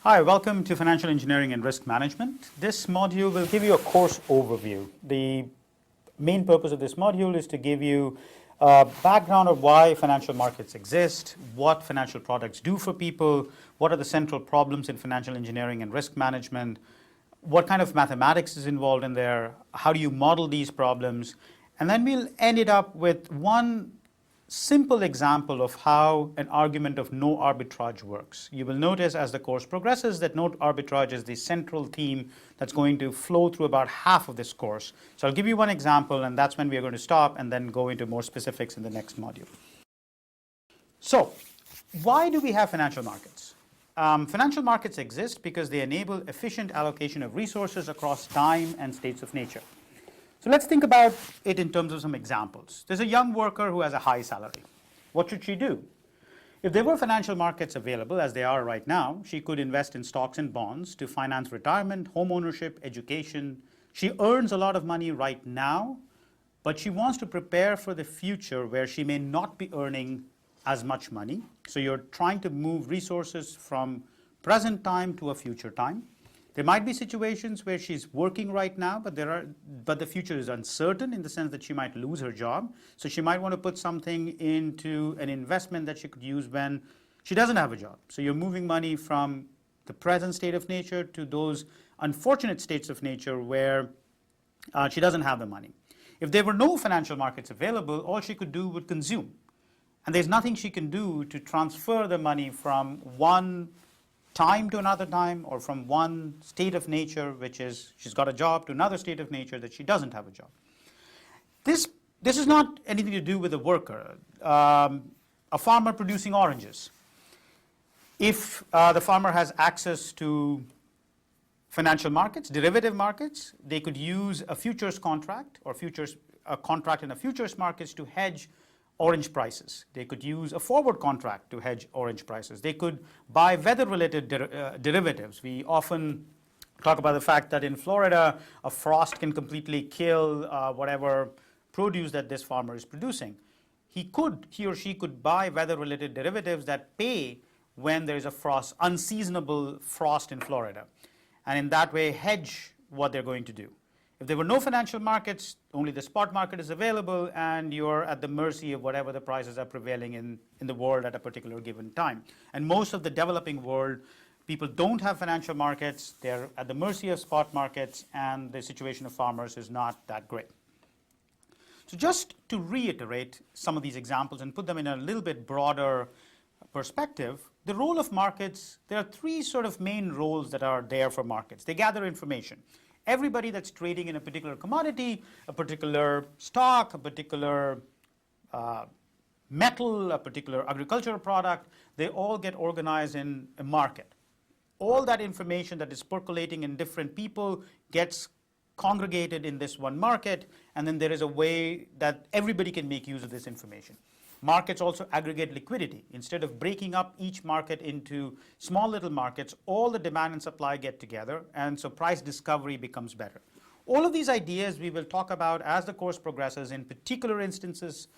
Hi, welcome to Financial Engineering and Risk Management. This module will give you a course overview. The main purpose of this module is to give you a background of why financial markets exist, what financial products do for people, what are the central problems in financial engineering and risk management, what kind of mathematics is involved in there, how do you model these problems, and then we'll end it up with one simple example of how an argument of no arbitrage works. You will notice as the course progresses that no arbitrage is the central theme that's going to flow through about half of this course. So I'll give you one example, and that's when we are going to stop and then go into more specifics in the next module. So why do we have financial markets? Financial markets exist because they enable efficient allocation of resources across time and states of nature. So let's think about it in terms of some examples. There's a young worker who has a high salary. What should she do? If there were financial markets available, as they are right now, she could invest in stocks and bonds to finance retirement, home ownership, education. She earns a lot of money right now, but she wants to prepare for the future where she may not be earning as much money. So you're trying to move resources from present time to a future time. There might be situations where she's working right now, but the future is uncertain in the sense that she might lose her job. So she might want to put something into an investment that she could use when she doesn't have a job. So you're moving money from the present state of nature to those unfortunate states of nature where she doesn't have the money. If there were no financial markets available, all she could do would consume. And there's nothing she can do to transfer the money from one time to another time, or from one state of nature, which is she's got a job, to another state of nature that she doesn't have a job. This is not anything to do with a worker. A farmer producing oranges. If the farmer has access to financial markets, derivative markets, they could use a futures contract or a contract in a futures markets to hedge orange prices. They could use a forward contract to hedge orange prices. They could buy weather-related derivatives. We often talk about the fact that in Florida, a frost can completely kill whatever produce that this farmer is producing. He or she could buy weather-related derivatives that pay when there is a unseasonable frost in Florida, and in that way hedge what they're going to do. If there were no financial markets, only the spot market is available, and you're at the mercy of whatever the prices are prevailing in the world at a particular given time. And most of the developing world, people don't have financial markets, they're at the mercy of spot markets, and the situation of farmers is not that great. So just to reiterate some of these examples and put them in a little bit broader perspective, the role of markets, there are three sort of main roles that are there for markets. They gather information. Everybody that's trading in a particular commodity, a particular stock, a particular metal, a particular agricultural product, they all get organized in a market. All that information that is percolating in different people gets congregated in this one market, and then there is a way that everybody can make use of this information. Markets also aggregate liquidity. Instead of breaking up each market into small little markets, all the demand and supply get together, and so price discovery becomes better. All of these ideas we will talk about as the course progresses in particular instances,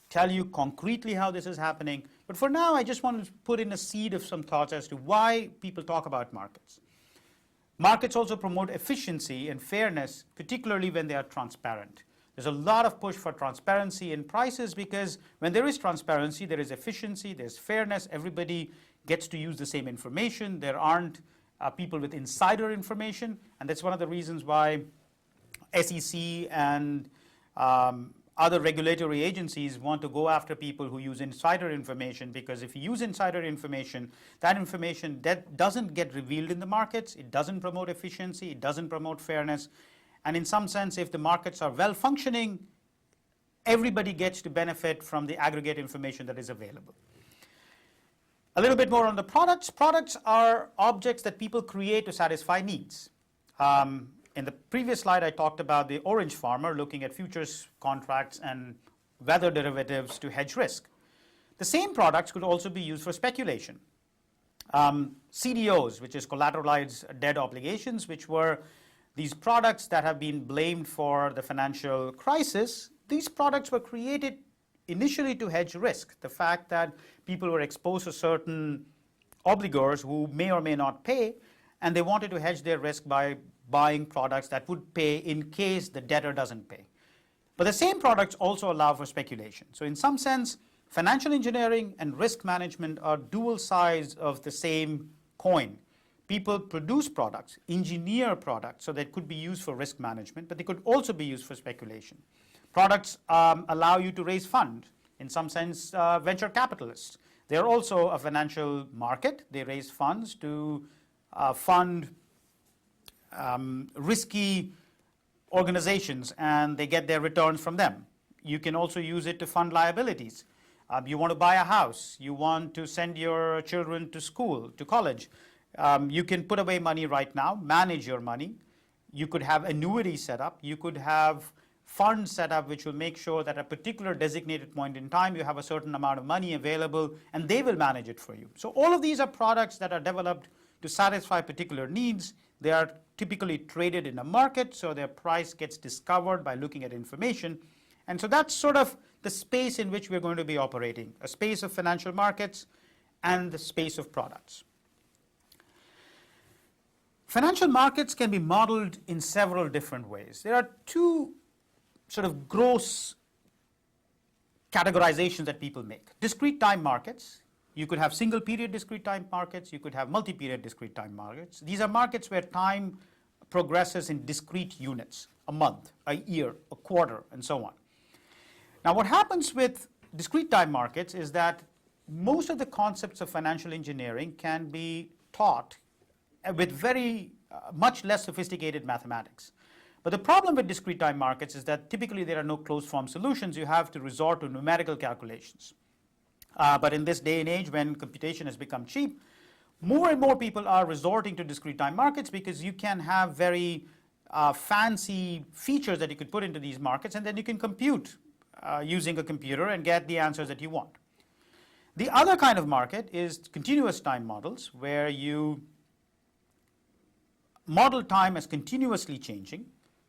tell you concretely how this is happening. But for now, I just want to put in a seed of some thoughts as to why people talk about markets. Markets also promote efficiency and fairness, particularly when they are transparent. There's a lot of push for transparency in prices because when there is transparency, there is efficiency, there's fairness, everybody gets to use the same information. There aren't people with insider information, and that's one of the reasons why SEC and other regulatory agencies want to go after people who use insider information, because if you use insider information, that information that doesn't get revealed in the markets, it doesn't promote efficiency, it doesn't promote fairness. And in some sense, if the markets are well functioning, everybody gets to benefit from the aggregate information that is available. A little bit more on the products. Products are objects that people create to satisfy needs. In the previous slide, I talked about the orange farmer looking at futures contracts and weather derivatives to hedge risk. The same products could also be used for speculation. CDOs, which is collateralized debt obligations, which were these products that have been blamed for the financial crisis. These products were created initially to hedge risk. The fact that people were exposed to certain obligors who may or may not pay, and they wanted to hedge their risk by buying products that would pay in case the debtor doesn't pay. But the same products also allow for speculation. So in some sense, financial engineering and risk management are dual sides of the same coin. People produce products, engineer products, so that could be used for risk management, but they could also be used for speculation. Products allow you to raise funds. In some sense, venture capitalists. They're also a financial market. They raise funds to fund risky organizations, and they get their returns from them. You can also use it to fund liabilities. You want to buy a house. You want to send your children to school, to college. You can put away money right now, manage your money. You could have annuities set up. You could have funds set up which will make sure that at a particular designated point in time you have a certain amount of money available, and they will manage it for you. So all of these are products that are developed to satisfy particular needs. They are typically traded in a market, so their price gets discovered by looking at information. And so that's sort of the space in which we're going to be operating, a space of financial markets and the space of products. Financial markets can be modeled in several different ways. There are two sort of gross categorizations that people make. Discrete time markets. You could have single period discrete time markets. You could have multi-period discrete time markets. These are markets where time progresses in discrete units, a month, a year, a quarter, and so on. Now, what happens with discrete time markets is that most of the concepts of financial engineering can be taught with very much less sophisticated mathematics. But the problem with discrete time markets is that typically there are no closed form solutions. You have to resort to numerical calculations. But in this day and age when computation has become cheap, more and more people are resorting to discrete time markets because you can have very fancy features that you could put into these markets, and then you can compute using a computer and get the answers that you want. The other kind of market is continuous time models, where you model time as continuously changing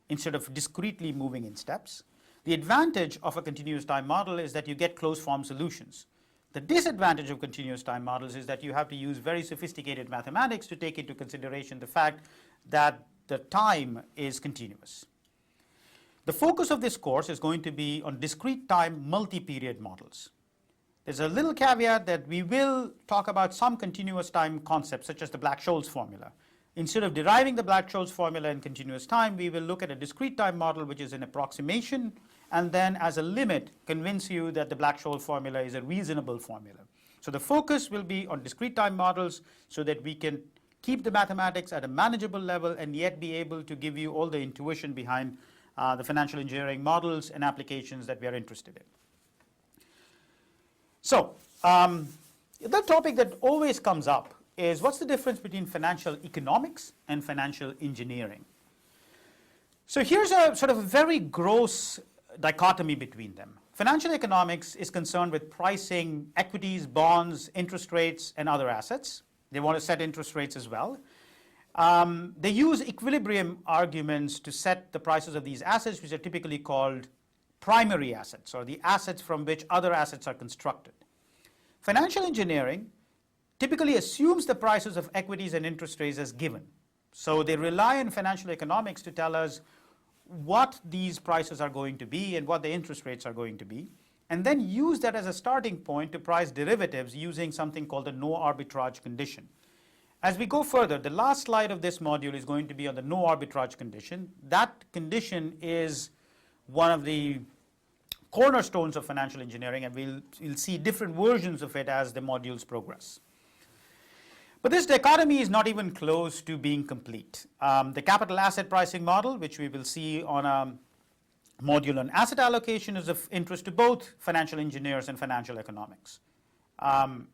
instead of discretely moving in steps. The advantage of a continuous time model is that you get closed form solutions. The disadvantage of continuous time models is that you have to use very sophisticated mathematics to take into consideration the fact that the time is continuous. The focus of this course is going to be on discrete time multi-period models. There's a little caveat that we will talk about some continuous time concepts, such as the Black-Scholes formula. Instead of deriving the Black-Scholes formula in continuous time, we will look at a discrete time model, which is an approximation, and then as a limit, convince you that the Black-Scholes formula is a reasonable formula. So the focus will be on discrete time models so that we can keep the mathematics at a manageable level and yet be able to give you all the intuition behind the financial engineering models and applications that we are interested in. So the topic that always comes up is what's the difference between financial economics and financial engineering? So here's a sort of very gross dichotomy between them. Financial economics is concerned with pricing equities, bonds, interest rates, and other assets. They want to set interest rates as well. They use equilibrium arguments to set the prices of these assets, which are typically called primary assets, or the assets from which other assets are constructed. Financial engineering typically assumes the prices of equities and interest rates as given. So they rely on financial economics to tell us what these prices are going to be and what the interest rates are going to be, and then use that as a starting point to price derivatives using something called the no arbitrage condition. As we go further, the last slide of this module is going to be on the no arbitrage condition. That condition is one of the cornerstones of financial engineering, and we'll see different versions of it as the modules progress. But this dichotomy is not even close to being complete. The capital asset pricing model, which we will see on a module on asset allocation, is of interest to both financial engineers and financial economics. The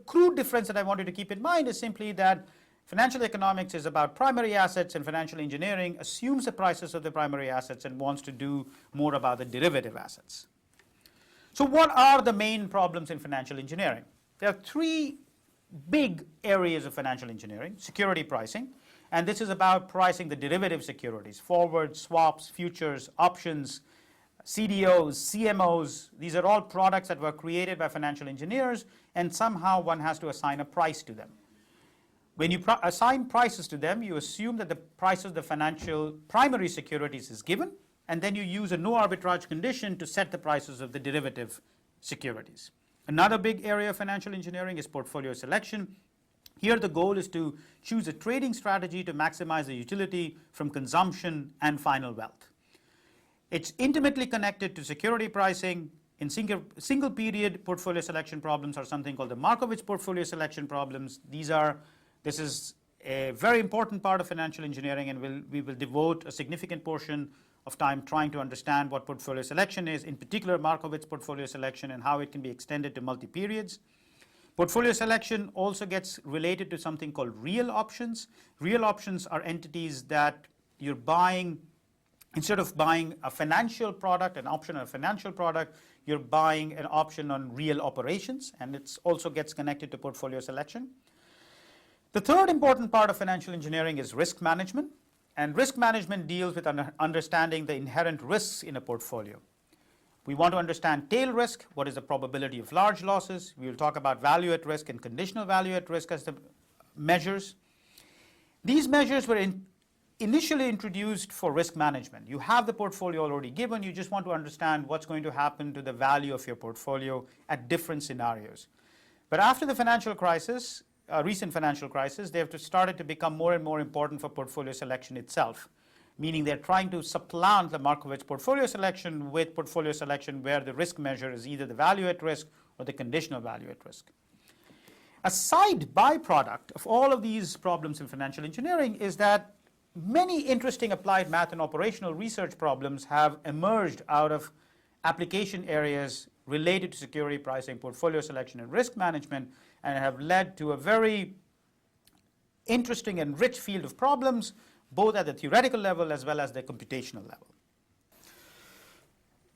crude difference that I wanted to keep in mind is simply that financial economics is about primary assets, and financial engineering assumes the prices of the primary assets and wants to do more about the derivative assets. So what are the main problems in financial engineering? There are three big areas of financial engineering: security pricing, and this is about pricing the derivative securities, forwards, swaps, futures, options, CDOs, CMOs, these are all products that were created by financial engineers, and somehow one has to assign a price to them. When you assign prices to them, you assume that the price of the financial primary securities is given, and then you use a no arbitrage condition to set the prices of the derivative securities. Another big area of financial engineering is portfolio selection. Here the goal is to choose a trading strategy to maximize the utility from consumption and final wealth. It's intimately connected to security pricing. In single period portfolio selection problems are something called the Markowitz portfolio selection problems. This is a very important part of financial engineering, and we will devote a significant portion of time trying to understand what portfolio selection is, in particular Markowitz portfolio selection and how it can be extended to multi-periods. Portfolio selection also gets related to something called real options. Real options are entities that you're buying. Instead of buying a financial product, an option on a financial product, you're buying an option on real operations, and it also gets connected to portfolio selection. The third important part of financial engineering is risk management, and risk management deals with understanding the inherent risks in a portfolio. We want to understand tail risk, what is the probability of large losses. We will talk about value at risk and conditional value at risk as the measures. These measures were initially introduced for risk management. You have the portfolio already given, you just want to understand what's going to happen to the value of your portfolio at different scenarios. But after the financial crisis, recent financial crisis, they have started to become more and more important for portfolio selection itself, meaning they're trying to supplant the Markowitz portfolio selection with portfolio selection where the risk measure is either the value at risk or the conditional value at risk. A side byproduct of all of these problems in financial engineering is that many interesting applied math and operational research problems have emerged out of application areas related to security pricing, portfolio selection, and risk management, and have led to a very interesting and rich field of problems, both at the theoretical level as well as the computational level.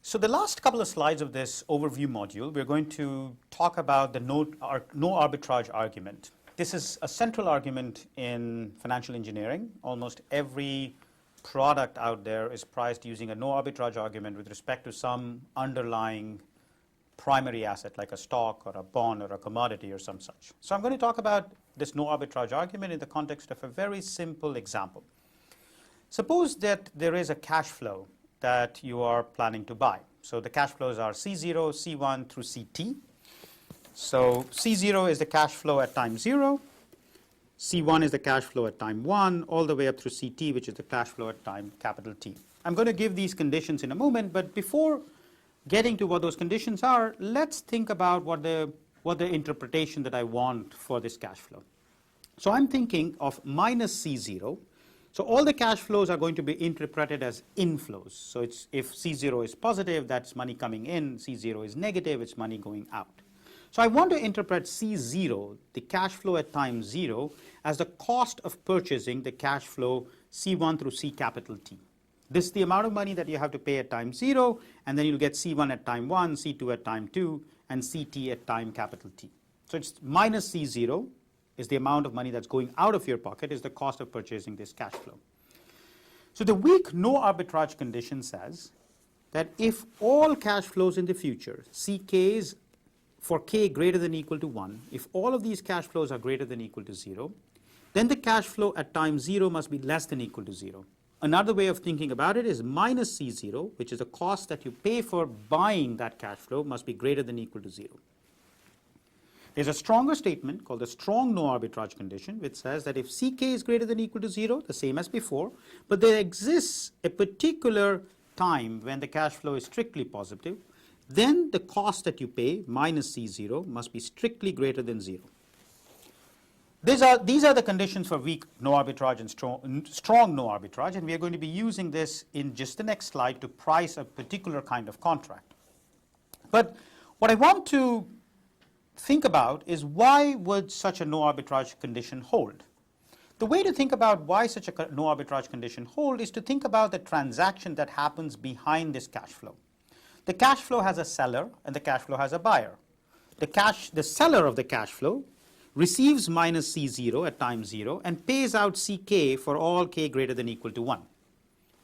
So the last couple of slides of this overview module, we're going to talk about the no arbitrage argument. This is a central argument in financial engineering. Almost every product out there is priced using a no arbitrage argument with respect to some underlying primary asset like a stock or a bond or a commodity or some such. So I'm going to talk about this no arbitrage argument in the context of a very simple example. Suppose that there is a cash flow that you are planning to buy. So the cash flows are C0, C1 through CT. So C0 is the cash flow at time 0, C1 is the cash flow at time 1, all the way up through CT, which is the cash flow at time capital T. I'm going to give these conditions in a moment, but before getting to what those conditions are, let's think about what the interpretation that I want for this cash flow. So I'm thinking of minus C0. So all the cash flows are going to be interpreted as inflows. So if C0 is positive, that's money coming in. C0 is negative, it's money going out. So I want to interpret C0, the cash flow at time 0, as the cost of purchasing the cash flow C1 through C capital T. This is the amount of money that you have to pay at time 0, and then you'll get C1 at time 1, C2 at time 2, and CT at time capital T. So it's minus C0 is the amount of money that's going out of your pocket, is the cost of purchasing this cash flow. So the weak no arbitrage condition says that if all cash flows in the future, CKs for k greater than or equal to 1, if all of these cash flows are greater than or equal to 0, then the cash flow at time 0 must be less than or equal to 0. Another way of thinking about it is minus C0, which is the cost that you pay for buying that cash flow, must be greater than or equal to 0. There's a stronger statement called the strong no arbitrage condition, which says that if Ck is greater than or equal to 0, the same as before, but there exists a particular time when the cash flow is strictly positive, then the cost that you pay, minus C0, must be strictly greater than 0. These are the conditions for weak no arbitrage and strong no arbitrage, and we are going to be using this in just the next slide to price a particular kind of contract. But what I want to think about is why would such a no arbitrage condition hold? The way to think about why such a no arbitrage condition hold is to think about the transaction that happens behind this cash flow. The cash flow has a seller and the cash flow has a buyer. The seller of the cash flow receives minus C0 at time 0 and pays out Ck for all k greater than or equal to 1.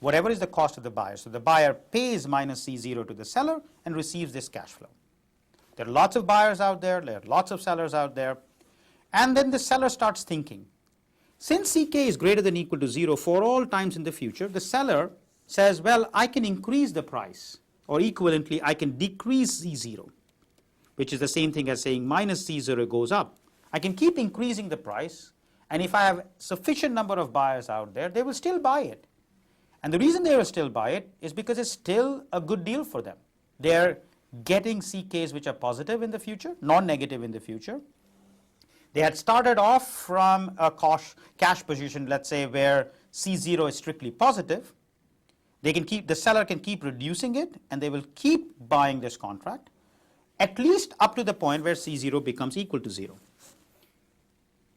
whatever is the cost of the buyer. So the buyer pays minus C0 to the seller and receives this cash flow. There are lots of buyers out there, there are lots of sellers out there, and then the seller starts thinking. Since CK is greater than or equal to 0 for all times in the future, the seller says, well, I can increase the price, or equivalently, I can decrease C0, which is the same thing as saying minus C0 goes up. I can keep increasing the price, and if I have sufficient number of buyers out there, they will still buy it. And the reason they will still buy it is because it's still a good deal for them. They're getting CKs which are positive in the future, non-negative in the future. They had started off from a cash position, let's say, where C0 is strictly positive. The seller can keep reducing it, and they will keep buying this contract, at least up to the point where C0 becomes equal to 0.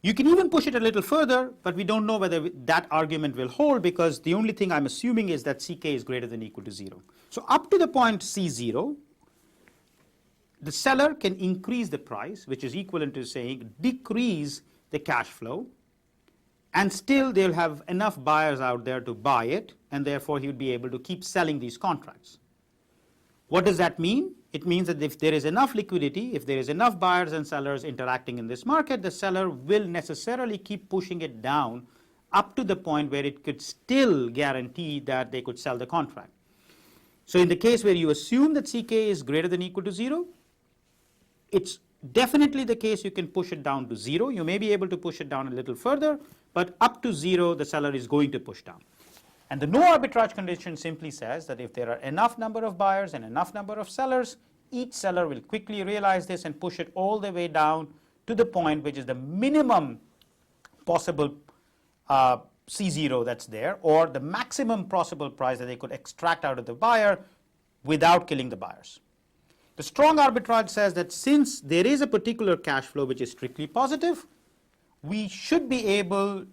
You can even push it a little further, but we don't know whether that argument will hold, because the only thing I'm assuming is that CK is greater than or equal to 0. So up to the point C0, the seller can increase the price, which is equivalent to saying decrease the cash flow, and still they'll have enough buyers out there to buy it, and therefore he would be able to keep selling these contracts. What does that mean? It means that if there is enough liquidity, if there is enough buyers and sellers interacting in this market, the seller will necessarily keep pushing it down up to the point where it could still guarantee that they could sell the contract. So in the case where you assume that CK is greater than or equal to 0, it's definitely the case you can push it down to 0. You may be able to push it down a little further, but up to 0, the seller is going to push down. And the no arbitrage condition simply says that if there are enough number of buyers and enough number of sellers, each seller will quickly realize this and push it all the way down to the point which is the minimum possible C0 that's there, or the maximum possible price that they could extract out of the buyer without killing the buyers. The strong arbitrage says that since there is a particular cash flow which is strictly positive, we should be able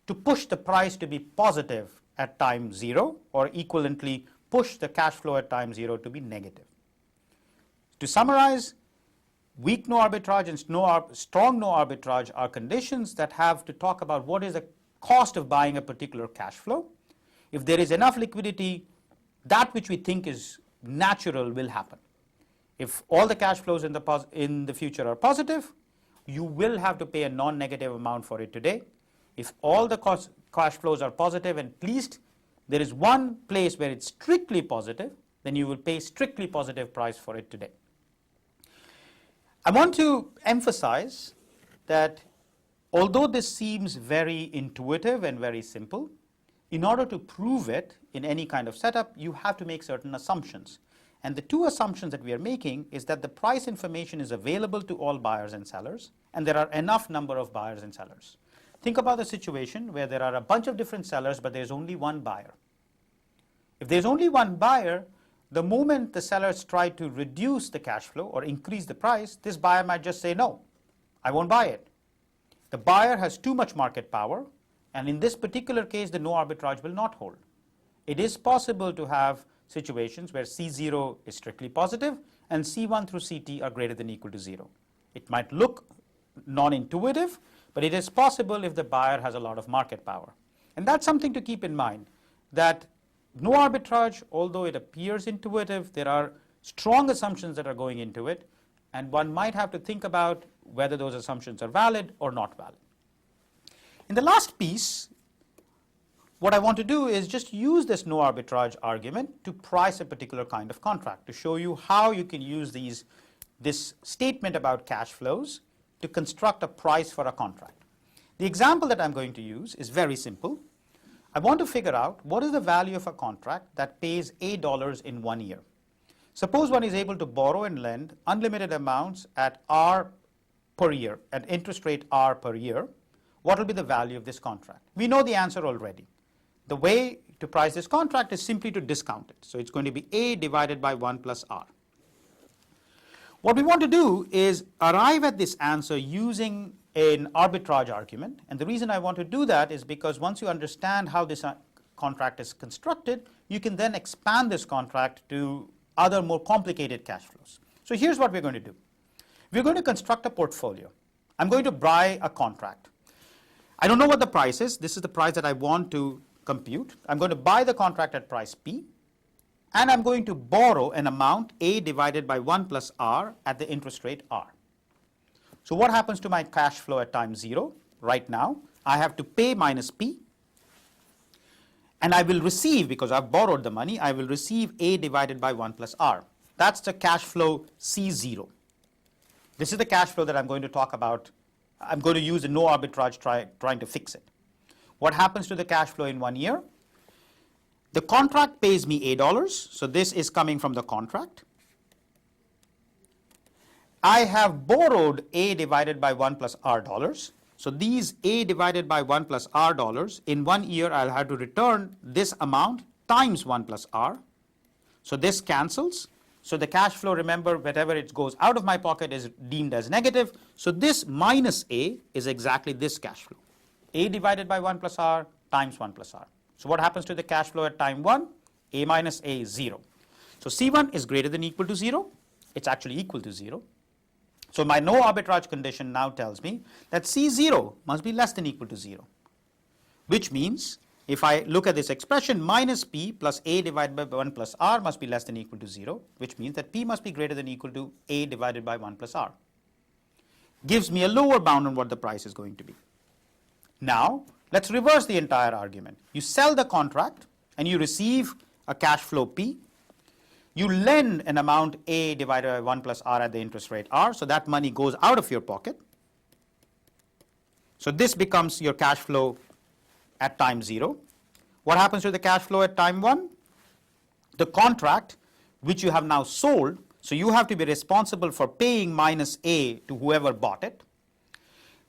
to push the price to be positive at time 0, or equivalently push the cash flow at time 0 to be negative. To summarize, weak no arbitrage and strong no arbitrage are conditions that have to talk about what is the cost of buying a particular cash flow. If there is enough liquidity, that which we think is natural will happen. If all the cash flows in the future are positive, you will have to pay a non-negative amount for it today. If all the cash flows are positive, and at least there is one place where it's strictly positive, then you will pay strictly positive price for it today. I want to emphasize that although this seems very intuitive and very simple, in order to prove it in any kind of setup, you have to make certain assumptions. And the two assumptions that we are making is that the price information is available to all buyers and sellers, and there are enough number of buyers and sellers. Think about the situation where there are a bunch of different sellers, but there's only one buyer. If there's only one buyer, the moment the sellers try to reduce the cash flow or increase the price, this buyer might just say, no, I won't buy it. The buyer has too much market power, and in this particular case, the no arbitrage will not hold. It is possible to have situations where C0 is strictly positive and C1 through CT are greater than or equal to 0. It might look non-intuitive, but it is possible if the buyer has a lot of market power. And that's something to keep in mind, that no arbitrage, although it appears intuitive, there are strong assumptions that are going into it, and one might have to think about whether those assumptions are valid or not valid. In the last piece, what I want to do is just use this no arbitrage argument to price a particular kind of contract, to show you how you can use this statement about cash flows to construct a price for a contract. The example that I'm going to use is very simple. I want to figure out what is the value of a contract that pays $8 in 1 year. Suppose one is able to borrow and lend unlimited amounts at R per year, at interest rate R per year. What will be the value of this contract? We know the answer already. The way to price this contract is simply to discount it. So it's going to be A divided by 1 plus R. What we want to do is arrive at this answer using an arbitrage argument. And the reason I want to do that is because once you understand how this contract is constructed, you can then expand this contract to other more complicated cash flows. So here's what we're going to do. We're going to construct a portfolio. I'm going to buy a contract. I don't know what the price is. This is the price that I want to compute. I'm going to buy the contract at price P, and I'm going to borrow an amount A divided by 1 plus R at the interest rate R. So what happens to my cash flow at time 0? Right now, I have to pay minus P, and I will receive, because I've borrowed the money, I will receive A divided by 1 plus R. That's the cash flow C0. This is the cash flow that I'm going to talk about. I'm going to use a no arbitrage trying to fix it. What happens to the cash flow in 1 year? The contract pays me $8, so this is coming from the contract. I have borrowed A divided by 1 plus R dollars. So these A divided by 1 plus R dollars, in 1 year I'll have to return this amount times 1 plus R. So this cancels. So the cash flow, remember, whatever it goes out of my pocket is deemed as negative. So this minus A is exactly this cash flow. A divided by 1 plus R times 1 plus R. So what happens to the cash flow at time 1? A minus A is 0. So C1 is greater than or equal to 0. It's actually equal to 0. So my no arbitrage condition now tells me that C0 must be less than or equal to 0, which means if I look at this expression, minus P plus A divided by 1 plus R must be less than or equal to 0, which means that P must be greater than or equal to A divided by 1 plus R. Gives me a lower bound on what the price is going to be. Now, let's reverse the entire argument. You sell the contract and you receive a cash flow P. You lend an amount A divided by 1 plus R at the interest rate R, so that money goes out of your pocket. So this becomes your cash flow at time 0. What happens to the cash flow at time 1? The contract, which you have now sold, so you have to be responsible for paying minus A to whoever bought it.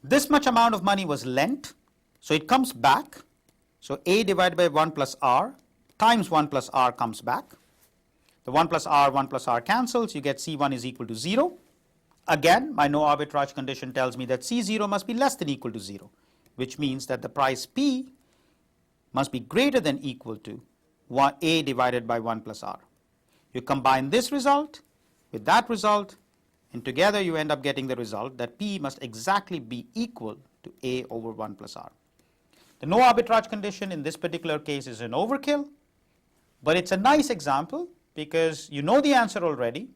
This much amount of money was lent, so it comes back. So A divided by 1 plus R times 1 plus R comes back. The 1 plus R cancels, you get C1 is equal to 0. Again, my no arbitrage condition tells me that C0 must be less than or equal to 0, which means that the price P must be greater than or equal to A divided by 1 plus R. You combine this result with that result, and together you end up getting the result that P must exactly be equal to A over 1 plus R. The no arbitrage condition in this particular case is an overkill, but it's a nice example because you know the answer already,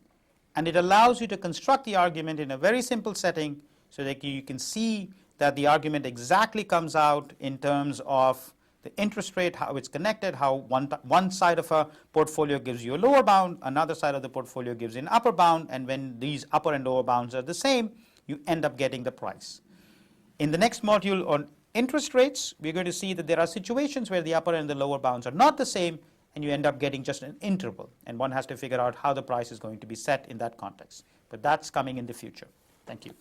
and it allows you to construct the argument in a very simple setting so that you can see that the argument exactly comes out in terms of the interest rate, how it's connected, how one side of a portfolio gives you a lower bound, another side of the portfolio gives you an upper bound, and when these upper and lower bounds are the same, you end up getting the price. In the next module on interest rates, we're going to see that there are situations where the upper and the lower bounds are not the same, and you end up getting just an interval, and one has to figure out how the price is going to be set in that context. But that's coming in the future. Thank you.